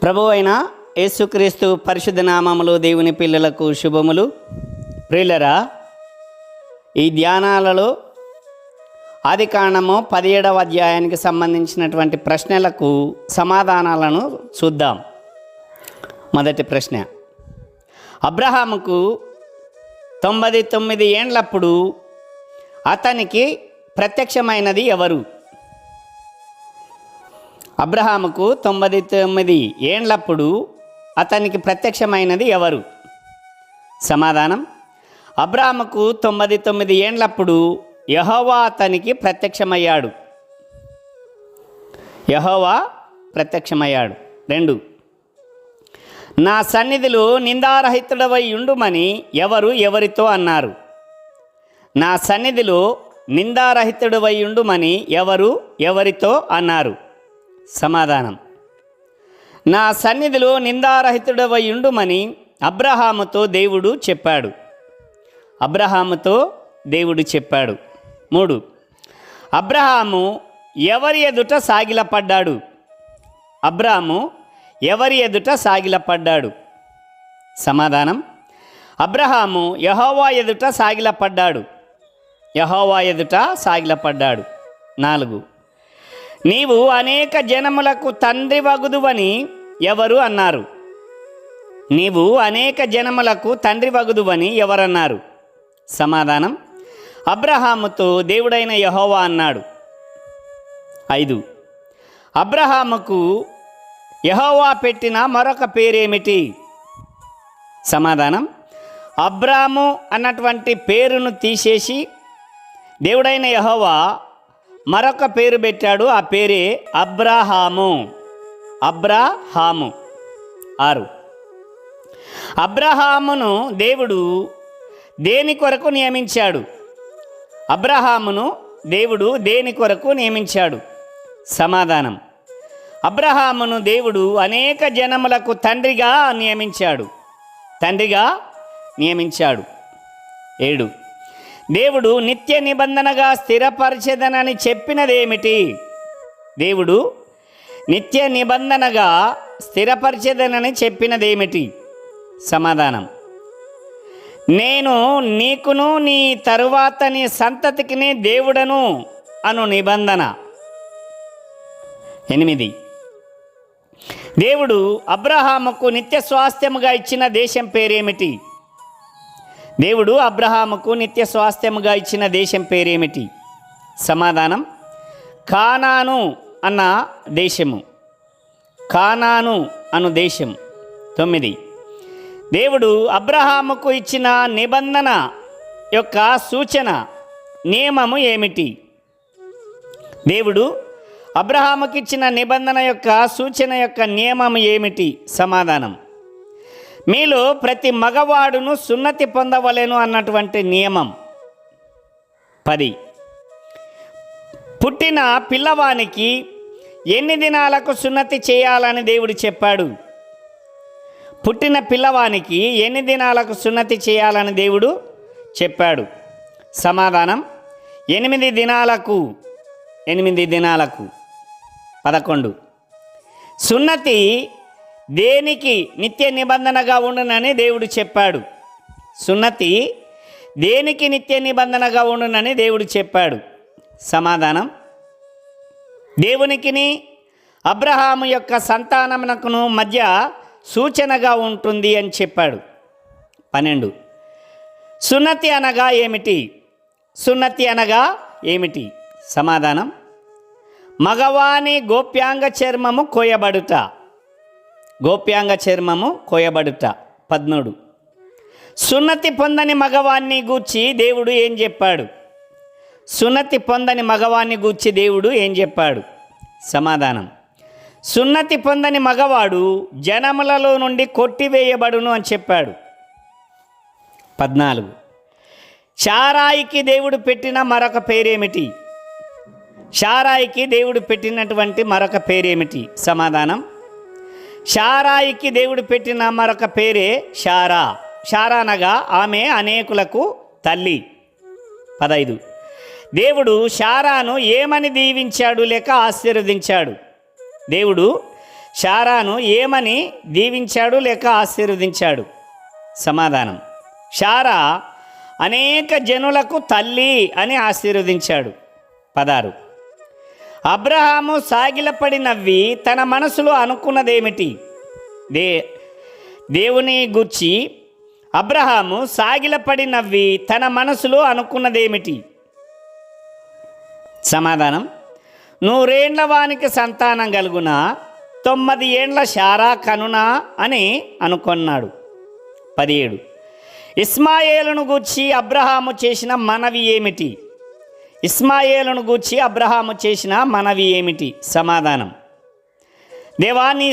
ప్రభువు అయిన యేసుక్రీస్తు పరిశుద్ధ నామములో దేవుని పిల్లలకు శుభములు. ప్రియులరా, ఈ ధ్యానాలలో ఆదికాండము 17వ అధ్యాయానికి సంబంధించినటువంటి ప్రశ్నలకు సమాధానాలను చూద్దాం. మొదటి ప్రశ్న, అబ్రహాముకు 99 ఏండ్లప్పుడు అతనికి ప్రత్యక్షమైనది ఎవరు? అబ్రహాముకు 99 ఏండ్లప్పుడు అతనికి ప్రత్యక్షమైనది ఎవరు? సమాధానం, అబ్రహాముకు 99 ఏండ్లప్పుడు యెహోవా అతనికి ప్రత్యక్షమయ్యాడు. యెహోవా ప్రత్యక్షమయ్యాడు. 2, నా సన్నిధిలో నిందారహితుడవై ఉండుమని ఎవరు ఎవరితో అన్నారు? నా సన్నిధిలో నిందారహితుడవై ఉండుమని ఎవరు ఎవరితో అన్నారు? సమాధానం, నా సన్నిధిలో నిందారహితుడవై ఉండుమని అబ్రహాముతో దేవుడు చెప్పాడు. అబ్రహాముతో దేవుడు చెప్పాడు. 3, అబ్రహాము ఎవరి ఎదుట సాగిలపడ్డాడు? అబ్రహాము ఎవరి ఎదుట సాగిలపడ్డాడు? సమాధానం, అబ్రహాము యెహోవా ఎదుట సాగిలపడ్డాడు. యెహోవా ఎదుట సాగిలపడ్డాడు. 4, నీవు అనేక జనములకు తండ్రి వగుదువని ఎవరు అన్నారు? నీవు అనేక జనములకు తండ్రి వగుదువని ఎవరన్నారు? సమాధానం, అబ్రహాముతో దేవుడైన యెహోవా అన్నాడు. 5, అబ్రహాముకు యెహోవా పెట్టిన మరొక పేరేమిటి? సమాధానం, అబ్రాము అన్నటువంటి పేరును తీసేసి దేవుడైన యెహోవా మరొక పేరు పెట్టాడు. ఆ పేరే అబ్రాహాము. అబ్రాహాము. 6, అబ్రహామును దేవుడు దేని కొరకు నియమించాడు? అబ్రహామును దేవుడు దేని కొరకు నియమించాడు? సమాధానం, అబ్రహామును దేవుడు అనేక జనములకు తండ్రిగా నియమించాడు. 7, దేవుడు నిత్య నిబంధనగా స్థిరపరచెదనని చెప్పినదేమిటి? దేవుడు నిత్య నిబంధనగా స్థిరపరచెదనని చెప్పినదేమిటి? సమాధానం, నేను నీకును నీ తరువాత నీ సంతతికిని దేవుడను అను నిబంధన. 8, దేవుడు అబ్రహాముకు నిత్య స్వాస్థ్యముగా ఇచ్చిన దేశం పేరేమిటి? దేవుడు అబ్రహాముకు నిత్య స్వాస్థ్యముగా ఇచ్చిన దేశం పేరేమిటి? సమాధానం, కానాను అన్న దేశము. కానాను అను దేశం. 9, దేవుడు అబ్రహాముకు ఇచ్చిన నిబంధన యొక్క సూచన నియమము ఏమిటి? దేవుడు అబ్రహాముకి ఇచ్చిన నిబంధన యొక్క సూచన యొక్క నియమము ఏమిటి? సమాధానం, మీలో ప్రతి మగవాడును సున్నతి పొందవలెను అన్నటువంటి నియమం. 10, పుట్టిన పిల్లవానికి ఎన్ని దినాలకు సున్నతి చేయాలని దేవుడు చెప్పాడు? పుట్టిన పిల్లవానికి ఎన్ని దినాలకు సున్నతి చేయాలని దేవుడు చెప్పాడు? సమాధానం, 8 దినాలకు. 8 దినాలకు. 11, సున్నతి దేనికి నిత్య నిబంధనగా ఉండునని దేవుడు చెప్పాడు? సున్నతి దేనికి నిత్య నిబంధనగా ఉండునని దేవుడు చెప్పాడు? సమాధానం, దేవునికిని అబ్రహాము యొక్క సంతానమునకును మధ్య సూచనగా ఉంటుంది అని చెప్పాడు. 12, సున్నతి అనగా ఏమిటి? సున్నతి అనగా ఏమిటి? సమాధానం, మగవాని గోప్యాంగ చర్మము కోయబడుట. గోప్యాంగ చర్మము కోయబడుట. 13, సున్నతి పొందని మగవాన్ని గూర్చి దేవుడు ఏం చెప్పాడు? సున్నతి పొందని మగవాన్ని గూర్చి దేవుడు ఏం చెప్పాడు? సమాధానం, సున్నతి పొందని మగవాడు జనములలో నుండి కొట్టివేయబడును అని చెప్పాడు. 14, శారాయికి దేవుడు పెట్టిన మరొక పేరేమిటి? శారాయికి దేవుడు పెట్టినటువంటి మరొక పేరేమిటి? సమాధానం, శారాయికి దేవుడు పెట్టిన మరొక పేరే శారా. శారా అనగా ఆమె అనేకులకు తల్లి. 15, దేవుడు శారాను ఏమని దీవించాడు లేక ఆశీర్వదించాడు? దేవుడు శారాను ఏమని దీవించాడు లేక ఆశీర్వదించాడు? సమాధానం: శారా అనేక జనులకు తల్లి అని ఆశీర్వదించాడు. 16. అబ్రహాము సాగిలపడి నవ్వి తన మనసులో అనుకున్నదేమిటి? దేవుని గూర్చి అబ్రహాము సాగిలపడి నవ్వి తన మనసులో అనుకున్నదేమిటి? సమాధానం: 100 ఏండ్ల వానికి సంతానం కలుగునా, 90 ఏండ్ల శారా కనునా అని అనుకున్నాడు. 17. ఇస్మాయేలును గూర్చి అబ్రహాము చేసిన మనవి ఏమిటి? ఇస్మాయేలును గూర్చి అబ్రహాము చేసిన మనవి ఏమిటి? సమాధానం: దేవా, నీ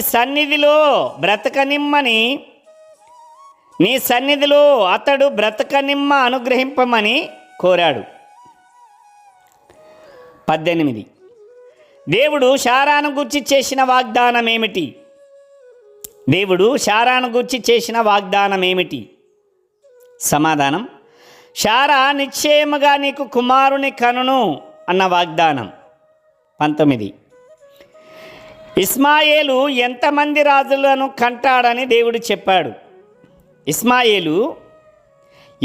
సన్నిధిలో అతడు బ్రతకనిమ్మ అనుగ్రహింపమని కోరాడు. 18. దేవుడు శారాను గూర్చి చేసిన వాగ్దానం ఏమిటి? దేవుడు శారాను గూర్చి చేసిన వాగ్దానం ఏమిటి? సమాధానం: శారా నిశ్చయముగా నీకు కుమారుని కనును అన్న వాగ్దానం. 19. ఇస్మాయేలు ఎంతమంది రాజులను కంటాడని దేవుడు చెప్పాడు? ఇస్మాయేలు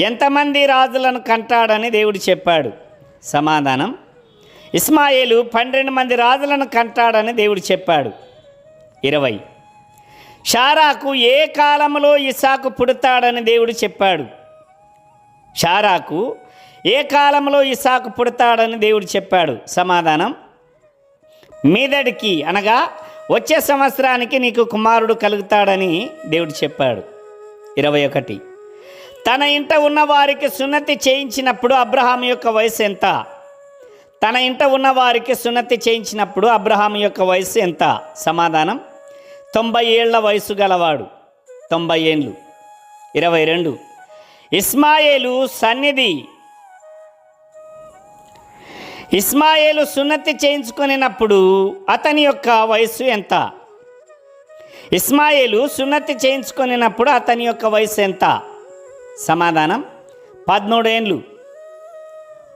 ఎంతమంది రాజులను కంటాడని దేవుడు చెప్పాడు? సమాధానం: ఇస్మాయేలు 12 మంది రాజులను కంటాడని దేవుడు చెప్పాడు. 20. శారాకు ఏ కాలంలో ఇస్సాకు పుడతాడని దేవుడు చెప్పాడు? శారాకు ఏ కాలంలో ఇస్సాకు పుడతాడని దేవుడు చెప్పాడు? సమాధానం: మీదడికి అనగా వచ్చే సంవత్సరానికి నీకు కుమారుడు కలుగుతాడని దేవుడు చెప్పాడు. 21. తన ఇంట ఉన్న వారికి సున్నతి చేయించినప్పుడు అబ్రహాము యొక్క వయసు ఎంత? తన ఇంట ఉన్న వారికి సున్నతి చేయించినప్పుడు అబ్రహాము యొక్క వయసు ఎంత? సమాధానం: 90 ఏళ్ల వయసు గలవాడు. 90 ఏండ్లు. 22. ఇస్మాయేలు సున్నతి చేయించుకునేటప్పుడు అతని యొక్క వయసు ఎంత? ఇస్మాయేలు సున్నతి చేయించుకునేటప్పుడు అతని యొక్క వయసు ఎంత? సమాధానం: 13 ఏండ్లు.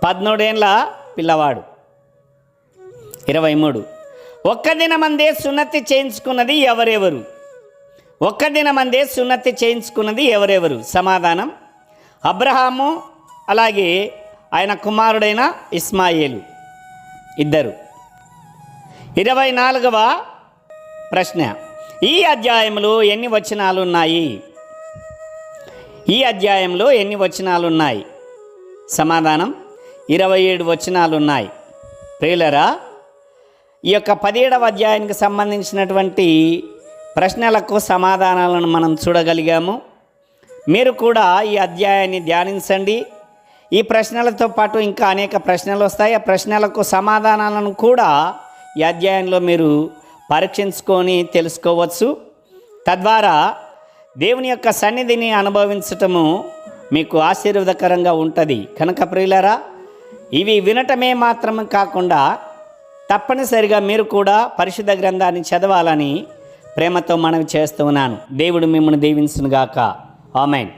13 ఏండ్ల పిల్లవాడు. 23. ఒక్క దినమందే సున్నతి చేయించుకున్నది ఎవరెవరు? ఒక్క దినమందే సున్నతి చేయించుకున్నది ఎవరెవరు? సమాధానం: అబ్రహాము, అలాగే ఆయన కుమారుడైన ఇస్మాయేలు, ఇద్దరు. 24వ ప్రశ్న: ఈ అధ్యాయంలో ఎన్ని వచనాలు ఉన్నాయి? ఈ అధ్యాయంలో ఎన్ని వచనాలు ఉన్నాయి? సమాధానం: 27 వచనాలు ఉన్నాయి. ప్రియులరా, ఈ యొక్క 17వ అధ్యాయానికి సంబంధించినటువంటి ప్రశ్నలకు సమాధానాలను మనం చూడగలిగాము. మీరు కూడా ఈ అధ్యాయాన్ని ధ్యానించండి. ఈ ప్రశ్నలతో పాటు ఇంకా అనేక ప్రశ్నలు వస్తాయి. ఆ ప్రశ్నలకు సమాధానాలను కూడా ఈ అధ్యాయంలో మీరు పరీక్షించుకొని తెలుసుకోవచ్చు. తద్వారా దేవుని యొక్క సన్నిధిని అనుభవించటము మీకు ఆశీర్వాదకరంగా ఉంటుంది. కనుక ప్రియులారా, ఇవి వినటమే మాత్రమే కాకుండా తప్పనిసరిగా మీరు కూడా పరిశుద్ధ గ్రంథాన్ని చదవాలని ప్రేమతో మనవి చేస్తున్నాను. దేవుడు మిమ్మల్ని దీవించునుగాక. ఆమేన్.